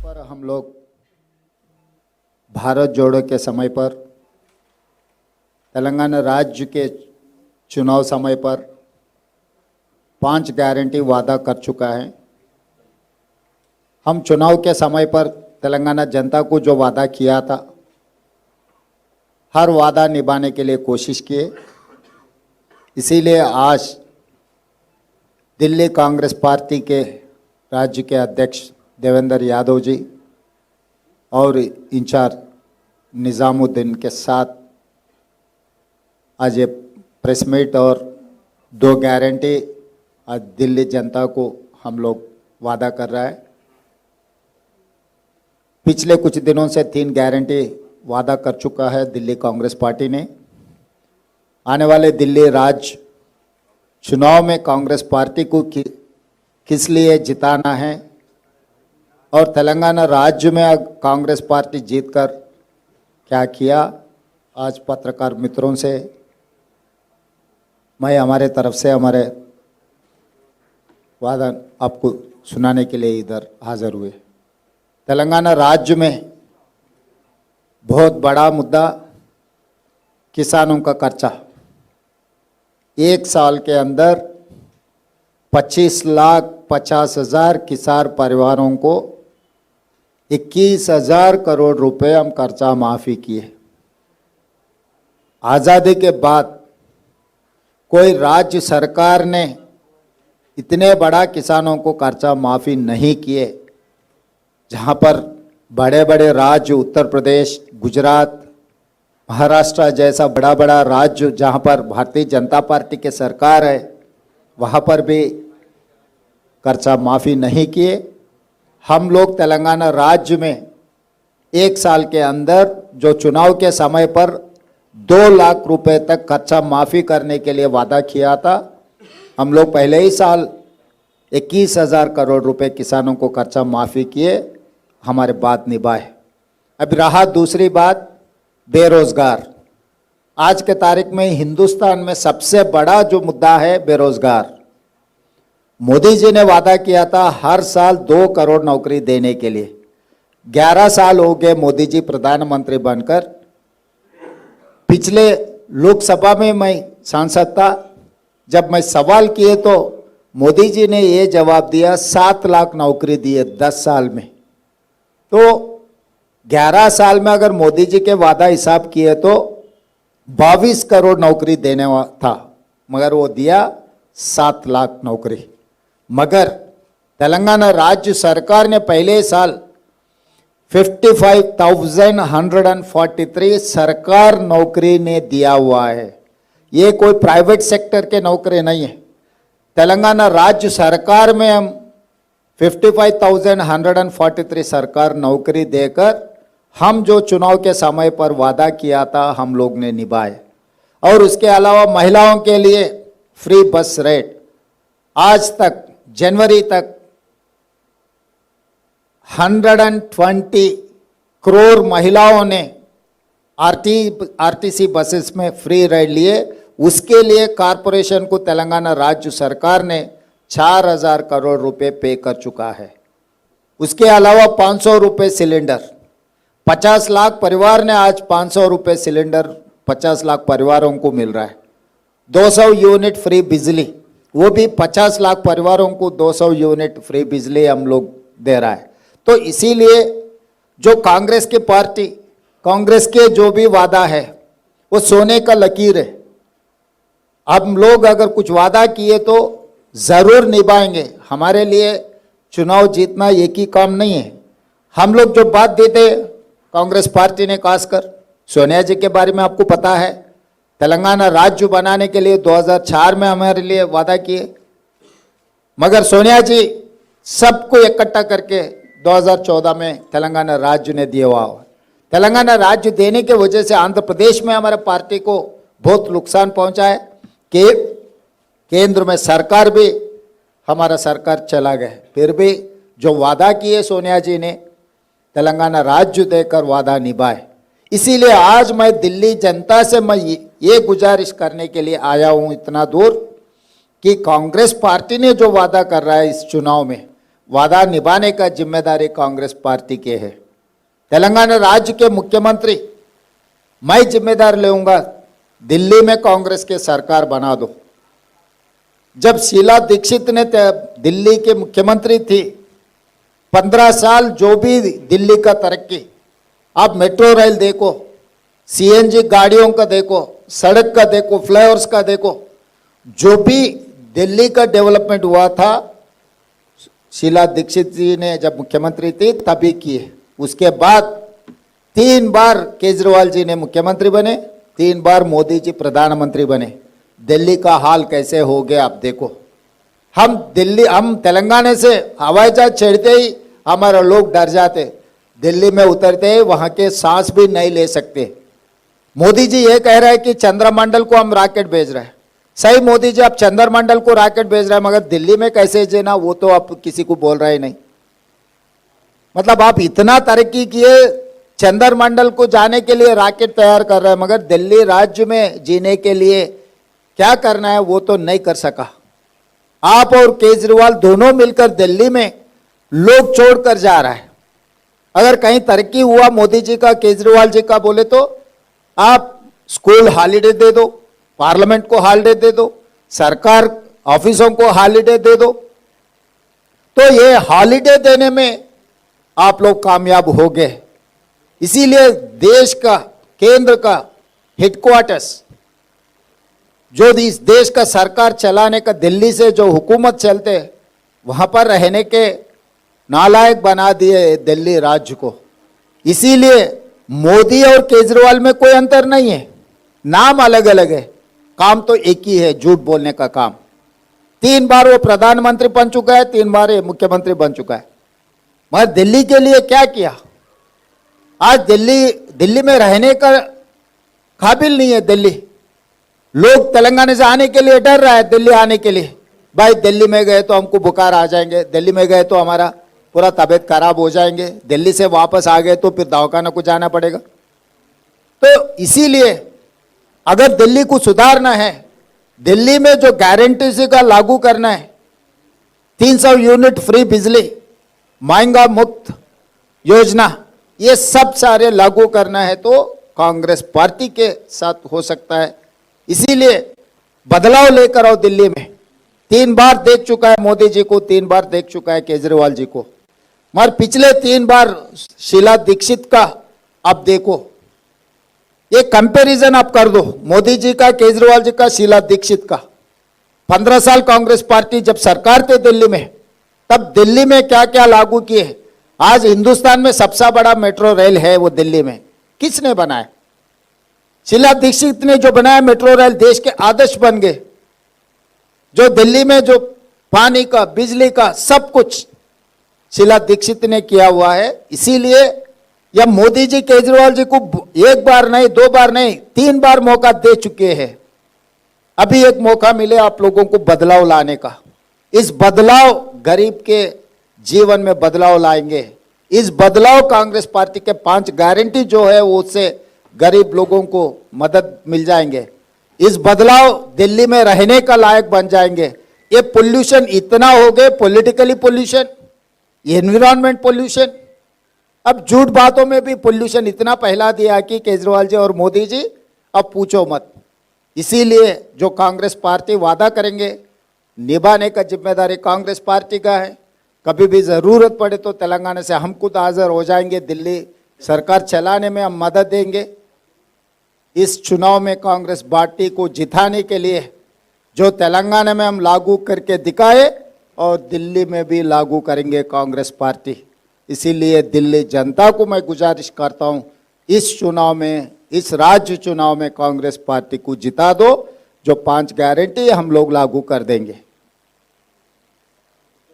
पर हम लोग भारत जोड़ो के समय पर, तेलंगाना राज्य के चुनाव समय पर 5 गारंटी वादा कर चुका है। हम चुनाव के समय पर तेलंगाना जनता को जो वादा किया था, हर वादा निभाने के लिए कोशिश किए। इसीलिए आज दिल्ली कांग्रेस पार्टी के राज्य के अध्यक्ष देवेंद्र यादव जी और इंचार्ज निज़ामुद्दीन के साथ आज ये प्रेस मीट और 2 गारंटी आज दिल्ली जनता को हम लोग वादा कर रहा है। पिछले कुछ दिनों से 3 गारंटी वादा कर चुका है दिल्ली कांग्रेस पार्टी ने। आने वाले दिल्ली राज्य चुनाव में कांग्रेस पार्टी को किस लिए जिताना है और तेलंगाना राज्य में कांग्रेस पार्टी जीतकर क्या किया, आज पत्रकार मित्रों से मैं हमारे तरफ से हमारे वादा आपको सुनाने के लिए इधर हाजिर हुए। तेलंगाना राज्य में बहुत बड़ा मुद्दा किसानों का कर्जा। 1 साल के अंदर 25,50,000 किसान परिवारों को 21,000 करोड़ रुपए हम कर्जा माफ़ी किए। आज़ादी के बाद कोई राज्य सरकार ने इतने बड़ा किसानों को कर्जा माफ़ी नहीं किए। जहाँ पर बड़े बड़े राज्य उत्तर प्रदेश, गुजरात, महाराष्ट्र जैसा बड़ा बड़ा राज्य जहाँ पर भारतीय जनता पार्टी के सरकार है, वहाँ पर भी कर्जा माफ़ी नहीं किए। हम लोग तेलंगाना राज्य में 1 साल के अंदर जो चुनाव के समय पर 2 लाख रुपए तक कर्जा माफ़ी करने के लिए वादा किया था, हम लोग पहले ही साल 21,000 करोड़ रुपए किसानों को कर्जा माफ़ी किए, हमारे बात निभाए। अब रहा दूसरी बात, बेरोजगार। आज के तारीख में हिंदुस्तान में सबसे बड़ा जो मुद्दा है बेरोजगार। मोदी जी ने वादा किया था हर साल 2 करोड़ नौकरी देने के लिए। 11 साल हो गए मोदी जी प्रधानमंत्री बनकर। पिछले लोकसभा में मैं सांसद था, जब मैं सवाल किए तो मोदी जी ने ये जवाब दिया 7 लाख नौकरी दिए 10 साल में। तो 11 साल में अगर मोदी जी के वादा हिसाब किए तो 22 करोड़ नौकरी देने था, मगर वो दिया 7 लाख नौकरी। मगर तेलंगाना राज्य सरकार ने पहले साल 55,143 सरकार नौकरी ने दिया हुआ है। ये कोई प्राइवेट सेक्टर के नौकरी नहीं है। तेलंगाना राज्य सरकार में हम 55,143 सरकार नौकरी देकर हम जो चुनाव के समय पर वादा किया था हम लोग ने निभाए। और उसके अलावा महिलाओं के लिए फ्री बस रेट, आज तक जनवरी तक 120 करोड़ महिलाओं ने आरटीसी बसेस में फ्री राइड लिए। उसके लिए कॉरपोरेशन को तेलंगाना राज्य सरकार ने 4,000 करोड़ रुपए पे कर चुका है। उसके अलावा 500 रुपये सिलेंडर, 50 लाख परिवार ने आज 500 रुपये सिलेंडर 50 लाख परिवारों को मिल रहा है। 200 यूनिट फ्री बिजली, वो भी 50 लाख परिवारों को 200 यूनिट फ्री बिजली हम लोग दे रहा है। तो इसीलिए जो कांग्रेस की पार्टी, कांग्रेस के जो भी वादा है वो सोने का लकीर है। हम लोग अगर कुछ वादा किए तो ज़रूर निभाएंगे। हमारे लिए चुनाव जीतना एक ही काम नहीं है। हम लोग जो बात देते कांग्रेस पार्टी ने, खासकर सोनिया जी के बारे में आपको पता है, तेलंगाना राज्य बनाने के लिए 2004 में हमारे लिए वादा किए, मगर सोनिया जी सबको इकट्ठा करके 2014 में तेलंगाना राज्य ने दिया हुआ। तेलंगाना राज्य देने के वजह से आंध्र प्रदेश में हमारे पार्टी को बहुत नुकसान पहुंचा है कि केंद्र में सरकार भी हमारा सरकार चला गया। फिर भी जो वादा किए सोनिया जी ने, तेलंगाना राज्य देकर वादा निभाए। इसीलिए आज मैं दिल्ली जनता से मैं ये गुजारिश करने के लिए आया हूँ इतना दूर कि कांग्रेस पार्टी ने जो वादा कर रहा है इस चुनाव में, वादा निभाने का जिम्मेदारी कांग्रेस पार्टी के है। तेलंगाना राज्य के मुख्यमंत्री मैं जिम्मेदार लेऊंगा, दिल्ली में कांग्रेस के सरकार बना दो। जब शीला दीक्षित ने दिल्ली के मुख्यमंत्री थी, 15 साल जो भी दिल्ली का तरक्की, आप मेट्रो रेल देखो, सीएनजी गाड़ियों का देखो, सड़क का देखो, फ्लाईओवर्स का देखो, जो भी दिल्ली का डेवलपमेंट हुआ था शीला दीक्षित जी ने जब मुख्यमंत्री थी तभी किए। उसके बाद 3 बार केजरीवाल जी ने मुख्यमंत्री बने, 3 बार मोदी जी प्रधानमंत्री बने। दिल्ली का हाल कैसे हो गया आप देखो। हम तेलंगाना से हवाई जहाज चढ़ते ही हमारे लोग डर जाते, दिल्ली में उतरते ही वहां के सांस भी नहीं ले सकते। मोदी जी ये कह रहे हैं कि चंद्रमंडल को हम रॉकेट भेज रहे हैं। सही मोदी जी, आप चंद्रमंडल को रॉकेट भेज रहे हैं, मगर दिल्ली में कैसे जीना वो तो आप किसी को बोल रहे नहीं। मतलब आप इतना तरक्की किए, चंद्रमंडल को जाने के लिए रॉकेट तैयार कर रहे हैं, मगर दिल्ली राज्य में जीने के लिए क्या करना है वो तो नहीं कर सका। आप और केजरीवाल दोनों मिलकर दिल्ली में लोग छोड़कर जा रहा है। अगर कहीं तरक्की हुआ मोदी जी का, केजरीवाल जी का बोले तो आप स्कूल हॉलीडे दे दो, पार्लियामेंट को हॉलीडे दे दो, सरकार ऑफिसों को हॉलीडे दे दो। तो ये हॉलीडे देने में आप लोग कामयाब हो गए। इसीलिए देश का, केंद्र का हेडक्वार्टर्स, जो इस देश का सरकार चलाने का दिल्ली से जो हुकूमत चलते, वहां पर रहने के नालायक बना दिए दिल्ली राज्य को। इसीलिए मोदी और केजरीवाल में कोई अंतर नहीं है, नाम अलग अलग है, काम तो एक ही है, झूठ बोलने का काम। 3 बार वो प्रधानमंत्री बन चुका है, 3 बार ये मुख्यमंत्री बन चुका है, मगर दिल्ली के लिए क्या किया? आज दिल्ली में रहने का काबिल नहीं है दिल्ली। लोग तेलंगाना से आने के लिए डर रहा है, दिल्ली आने के लिए। भाई दिल्ली में गए तो हमको बुखार आ जाएंगे, दिल्ली में गए तो हमारा पूरा तबीयत खराब हो जाएंगे, दिल्ली से वापस आ गए तो फिर दवाखाना को जाना पड़ेगा। तो इसीलिए अगर दिल्ली को सुधारना है, दिल्ली में जो गारंटी का लागू करना है, 300 यूनिट फ्री बिजली, महंगा मुक्त योजना, ये सब सारे लागू करना है तो कांग्रेस पार्टी के साथ हो सकता है। इसीलिए बदलाव लेकर आओ दिल्ली में। 3 बार देख चुका है मोदी जी को, 3 बार देख चुका है केजरीवाल जी को, मगर पिछले 3 बार शीला दीक्षित का अब देखो। ये कंपैरिजन आप कर दो, मोदी जी का, केजरीवाल जी का, शीला दीक्षित का। 15 साल कांग्रेस पार्टी जब सरकार थे दिल्ली में, तब दिल्ली में क्या क्या लागू किए। आज हिंदुस्तान में सबसे बड़ा मेट्रो रेल है वो दिल्ली में, किसने बनाया? शीला दीक्षित ने जो बनाया मेट्रो रेल, देश के आदर्श बन गए। जो दिल्ली में जो पानी का, बिजली का सब कुछ शीला दीक्षित ने किया हुआ है। इसीलिए या मोदी जी केजरीवाल जी को 1 बार नहीं, 2 बार नहीं, 3 बार मौका दे चुके हैं। अभी एक मौका मिले आप लोगों को बदलाव लाने का। इस बदलाव गरीब के जीवन में बदलाव लाएंगे। इस बदलाव कांग्रेस पार्टी के 5 गारंटी जो है वो उससे गरीब लोगों को मदद मिल जाएंगे। इस बदलाव दिल्ली में रहने का लायक बन जाएंगे। ये पोल्यूशन इतना हो गए, पॉलिटिकली पोल्यूशन, एनवायरमेंट पोल्यूशन, अब झूठ बातों में भी पोल्यूशन इतना फैला दिया कि केजरीवाल जी और मोदी जी अब पूछो मत। इसीलिए जो कांग्रेस पार्टी वादा करेंगे निभाने का जिम्मेदारी कांग्रेस पार्टी का है। कभी भी ज़रूरत पड़े तो तेलंगाना से हम खुद हाजिर हो जाएंगे, दिल्ली सरकार चलाने में हम मदद देंगे। इस चुनाव में कांग्रेस पार्टी को जिताने के लिए जो तेलंगाना में हम लागू करके दिखाए और दिल्ली में भी लागू करेंगे कांग्रेस पार्टी। इसीलिए दिल्ली जनता को मैं गुजारिश करता हूं, इस चुनाव में, इस राज्य चुनाव में कांग्रेस पार्टी को जिता दो। जो 5 गारंटी हम लोग लागू कर देंगे।